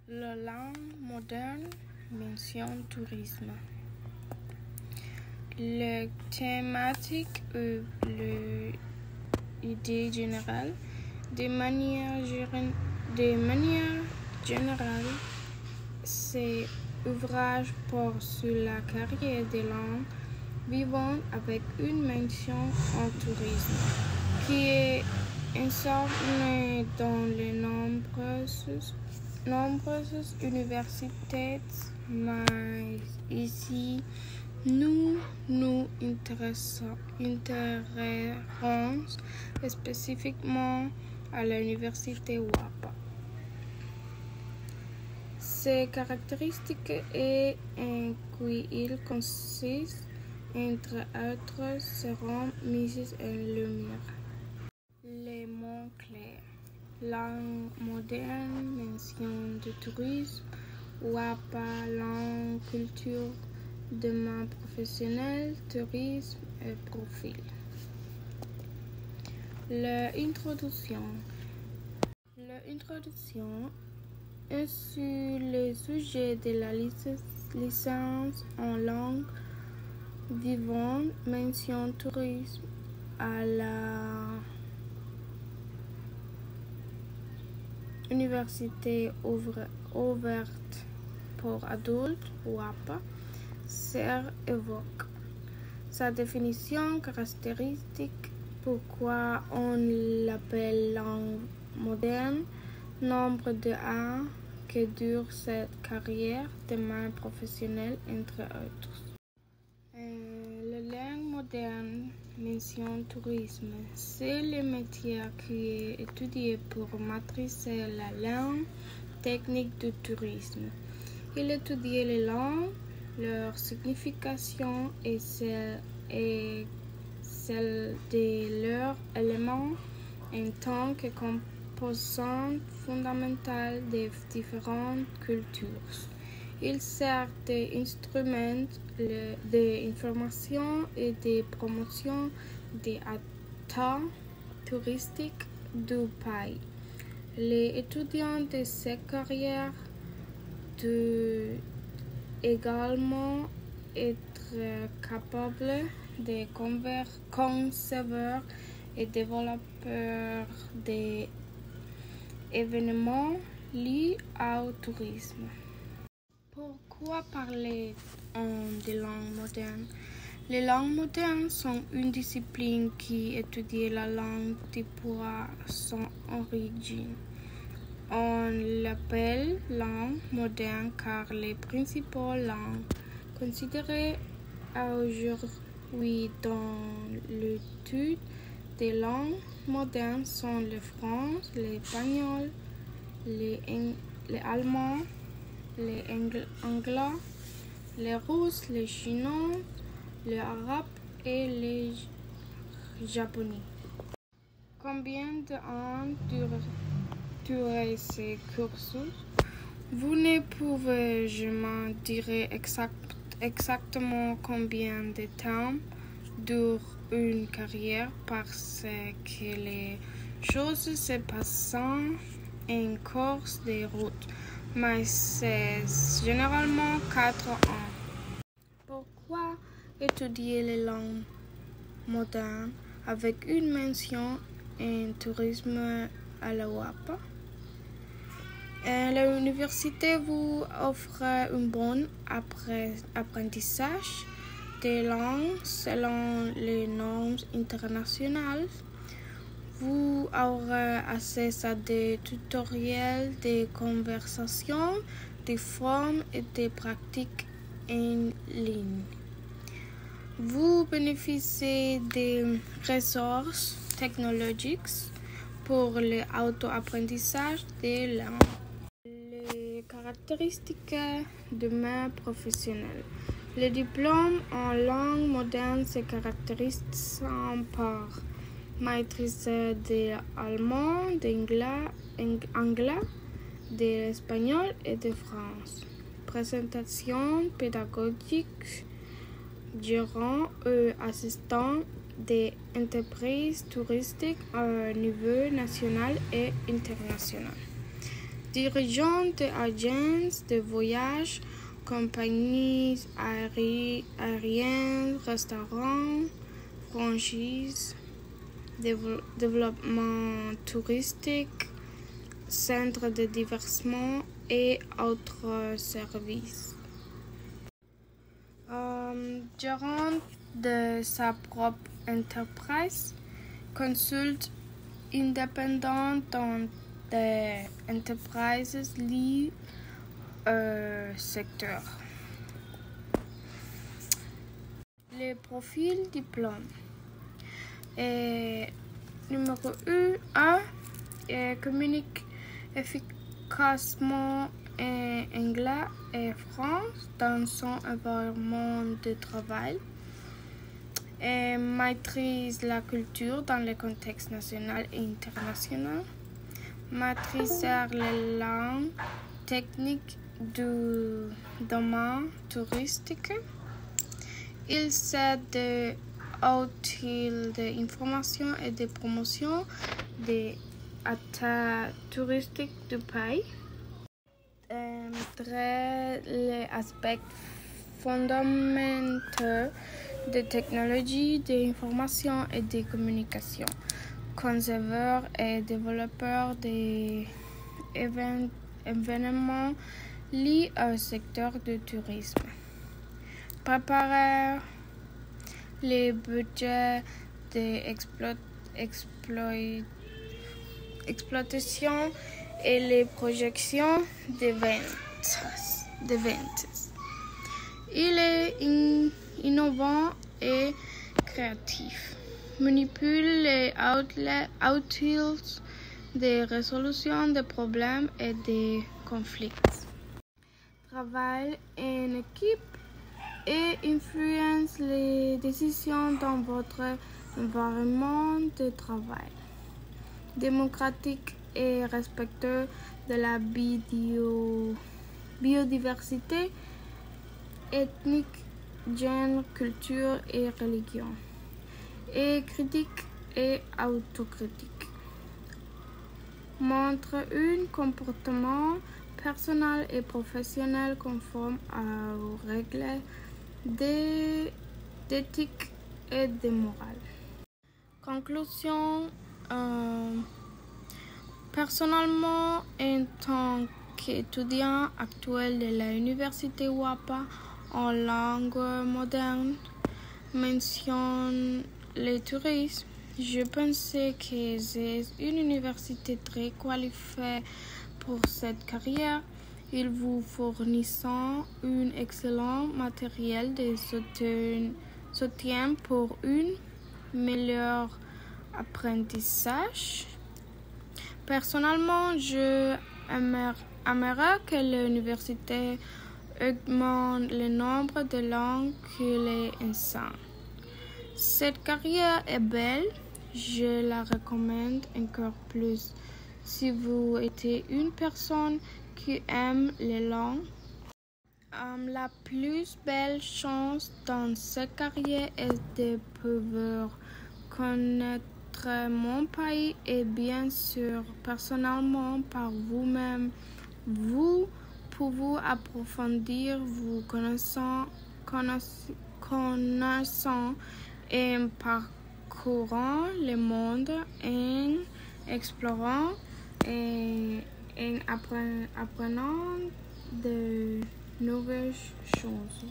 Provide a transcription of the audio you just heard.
La langue moderne mentionne tourisme. La thématique ou l'idée générale, de manière générale, ces ouvrages portent sur la carrière des langues vivantes avec une mention en tourisme, qui est enseignée dans les nombreuses universités, mais ici, nous nous intéressons spécifiquement à l'université Wapa. Ses caractéristiques et en quoi il consiste, entre autres, seront mises en lumière. Les mots clairs. Langue moderne, mention de tourisme, Wapa, langue, culture, domaine professionnel, tourisme et profil. L'introduction est sur le sujet de la licence en langue vivante, mention tourisme à la université ouverte pour adultes, Wapa, sert évoque. Sa définition caractéristique, pourquoi on l'appelle langue moderne, nombre de ans que dure cette carrière de main professionnelle, entre autres. La langue moderne mentionne tourisme. C'est le métier qui est étudié pour maîtriser la langue technique du tourisme. Il étudie les langues, leur signification et celle de leurs éléments en tant que composante fondamentale des différentes cultures. Il sert d'instrument d'information et de promotion des atouts touristiques du pays. Les étudiants de cette carrière doivent également être capables de concevoir et développeurs d'événements liés au tourisme. Pourquoi parler de langue moderne? Les langues modernes sont une discipline qui étudie la langue depuis son origine. On l'appelle langue moderne car les principales langues considérées aujourd'hui dans l'étude des langues modernes sont le français, l'espagnol, l'allemand, l'anglais, le russe, le chinois, l'arabe et le japonais. Combien de temps durait ce cursus? Vous ne pouvez jamais dire exactement combien de temps dure une carrière parce que les choses se passent en cours de route, mais c'est généralement 4 ans. Pourquoi étudier les langues modernes avec une mention en tourisme à la Wapa? L'université vous offre un bon apprentissage des langues selon les normes internationales. Vous aurez accès à des tutoriels, des conversations, des forums et des pratiques en ligne. Vous bénéficiez des ressources technologiques pour l'auto-apprentissage des langues. Les caractéristiques de main professionnelle. Le diplôme en langue moderne se caractérise par maîtrise de l'allemand, d'anglais, de l'espagnol et de français. Présentation pédagogique, gérant ou assistant des entreprises touristiques à niveau national et international. dirigeants d'agences de voyage, compagnies aériennes, restaurants, franchises, développement touristique, centres de divertissement et autres services. Gérant de sa propre entreprise, consulte indépendant dans des entreprises liées au secteur. Les profils diplôme. Numéro 1, communique efficacement en anglais et français dans son environnement de travail. Et maîtrise la culture dans le contexte national et international. Maîtriser les langues techniques du domaine touristique. Il sert d'outil d'information et de promotion des activités touristiques du pays. Les aspects fondamentaux de technologie, d'information et de communication. Conceveur et développeur des événements liés au secteur du tourisme. Préparer les budgets d'exploitation et les projections de ventes. Il est innovant et créatif. Manipule les outils de résolution de problèmes et de conflits. Travaille en équipe et influence les décisions dans votre environnement de travail. Démocratique et respectueux de la biodiversité ethnique, genre, culture et religion. Et critique et autocritique. Montre un comportement personnel et professionnel conforme aux règles d'éthique et de morale. Conclusion. Personnellement, en tant qu'étudiant actuel de l'université WAPA en langue moderne, mentionne le tourisme, je pensais que c'est une université très qualifiée pour cette carrière. Il vous fournissant un excellent matériel de soutien pour un meilleur apprentissage. Personnellement, je aimerais que l'université augmente le nombre de langues qu'elle enseigne. Cette carrière est belle, je la recommande encore plus. Si vous êtes une personne qui aime les langues, la plus belle chance dans cette carrière est de pouvoir connaître mon pays et bien sûr personnellement par vous-même. Vous pouvez approfondir vos connaissances en parcourant le monde, en explorant et en apprenant de nouvelles choses.